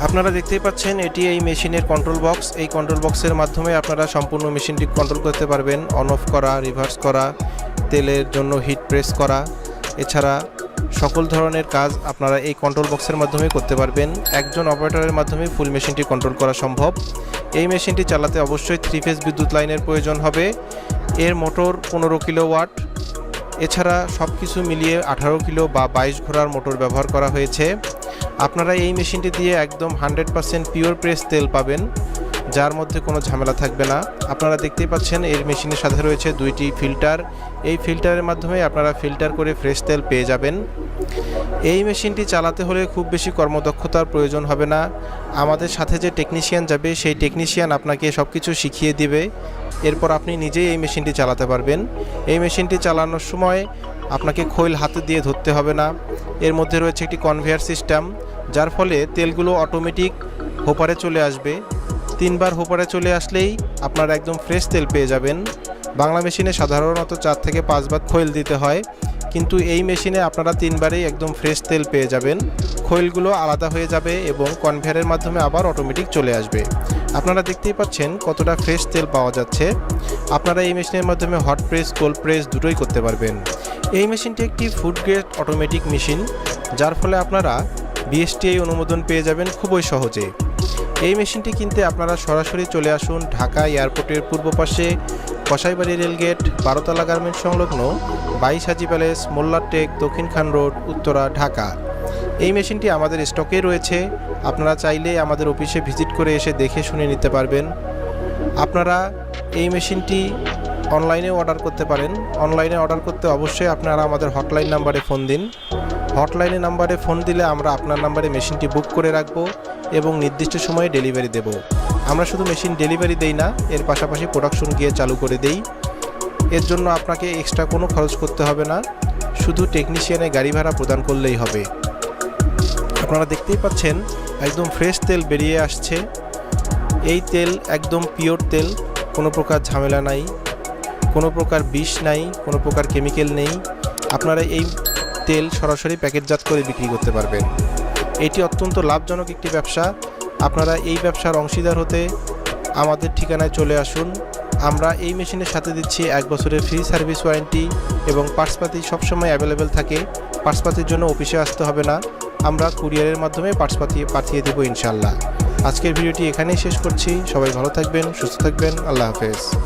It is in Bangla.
আপনারা দেখতেই পাচ্ছেন এটি এই মেশিনের কন্ট্রোল বক্স। এই কন্ট্রোল বক্সের মাধ্যমে আপনারা সম্পূর্ণ মেশিনটি কন্ট্রোল করতে পারবেন। অন অফ করা, রিভার্স করা, তেলের জন্য হিট প্রেস করা, এছাড়া সকল ধরনের কাজ আপনারা এই কন্ট্রোল বক্সের মাধ্যমে করতে পারবেন। একজন অপারেটরের মাধ্যমে ফুল মেশিনটি কন্ট্রোল করা সম্ভব। এই মেশিনটি চালাতে অবশ্যই 3 ফেজ বিদ্যুৎ লাইনের প্রয়োজন হবে। এর মোটর 15 কিলোওয়াট, এছাড়া সব কিছু মিলিয়ে 18 কিলো বা 22 ঘোড়ার মোটর ব্যবহার করা হয়েছে। আপনারা এই মেশিনটি দিয়ে একদম 100% পিওর প্রেস তেল পাবেন, যার মধ্যে কোনো ঝামেলা থাকবে না। আপনারা দেখতেই পাচ্ছেন এর মেশিনের সাথে রয়েছে 2টি ফিল্টার। এই ফিল্টারের মাধ্যমে আপনারা ফিল্টার করে ফ্রেশ তেল পেয়ে যাবেন। এই মেশিনটি চালাতে হলে খুব বেশি কর্মদক্ষতার প্রয়োজন হবে না। আমাদের সাথে যে টেকনিশিয়ান যাবে সেই টেকনিশিয়ান আপনাকে সব কিছু শিখিয়ে দিবে, এরপর আপনি নিজেই এই মেশিনটি চালাতে পারবেন। এই মেশিনটি চালানোর সময় আপনাকে খৈল হাতে দিয়ে ধরতে হবে না। এর মধ্যে রয়েছে একটি কনভেয়ার সিস্টেম, যার ফলে তেলগুলো অটোমেটিক হোপারে চলে আসবে। 3 বার হোপারে চলে আসলেই আপনারা একদম ফ্রেশ তেল পেয়ে যাবেন। বাংলা মেশিনে সাধারণত 4 থেকে 5 বার খৈল দিতে হয়, কিন্তু এই মেশিনে আপনারা 3 বারেই একদম ফ্রেশ তেল পেয়ে যাবেন। খৈলগুলো আলাদা হয়ে যাবে এবং কনভেয়ারের মাধ্যমে আবার অটোমেটিক চলে আসবে। আপনারা দেখতেই পাচ্ছেন কতটা ফ্রেশ তেল পাওয়া যাচ্ছে। আপনারা এই মেশিনের মাধ্যমে হট প্রেস, কোল্ড প্রেস দুটোই করতে পারবেন। এই মেশিনটি একটি ফুড গ্রেড অটোমেটিক মেশিন, যার ফলে আপনারা বিএসটিআই অনুমোদন পেয়ে যাবেন খুবই সহজে। এই মেশিনটি কিনতে আপনারা সরাসরি চলে আসুন ঢাকা এয়ারপোর্টের পূর্ব পাশে কসাইবাড়ি রেলগেট, 12তলা গার্মেন্টস সংলগ্ন 22 হাজি প্যালেস, মোল্লারটেক, দক্ষিণ খান রোড, উত্তরা, ঢাকা। এই মেশিনটি আমাদের স্টকে রয়েছে। আপনারা চাইলে আমাদের অফিসে ভিজিট করে এসে দেখে শুনে নিতে পারবেন। আপনারা এই মেশিনটি অনলাইনে অর্ডার করতে পারেন। অনলাইনে অর্ডার করতে অবশ্যই আপনারা আমাদের হটলাইন নাম্বারে ফোন দিন। হটলাইনে নাম্বারে ফোন দিলে আমরা আপনার নাম্বারে মেশিনটি বুক করে রাখবো এবং নির্দিষ্ট সময়ে ডেলিভারি দেব। আমরা শুধু মেশিন ডেলিভারি দেই না, এর পাশাপাশি প্রোডাকশন গিয়ে চালু করে দেই। এর জন্য আপনাকে এক্সট্রা কোনো খরচ করতে হবে না, শুধু টেকনিশিয়ানের গাড়ি ভাড়া প্রদান করলেই হবে। আপনারা দেখতেই পাচ্ছেন একদম ফ্রেশ তেল বেরিয়ে আসছে। এই তেল একদম পিওর তেল, কোনো প্রকার ঝামেলা নাই, কোনো প্রকার বিষ নাই, কোনো প্রকার কেমিক্যাল নেই। আপনারা এই তেল সরাসরি প্যাকেটজাত করে বিক্রি করতে পারবেন। এটি অত্যন্ত লাভজনক একটি ব্যবসা। আপনারা এই ব্যবসার অংশীদার হতে আমাদের ঠিকানায় চলে আসুন। আমরা এই মেশিনের সাথে দিচ্ছি 1 বছরের ফ্রি সার্ভিস ওয়ারেন্টি এবং পার্টসপাতি সবসময় অ্যাভেলেবেল থাকে। পার্টসপাতির জন্য অফিসে আসতে হবে না, আমরা কুরিয়ারের মাধ্যমে পার্টসপাতি পাঠিয়ে দেবো ইনশাল্লাহ। আজকের ভিডিওটি এখানেই শেষ করছি। সবাই ভালো থাকবেন, সুস্থ থাকবেন। আল্লাহ হাফেজ।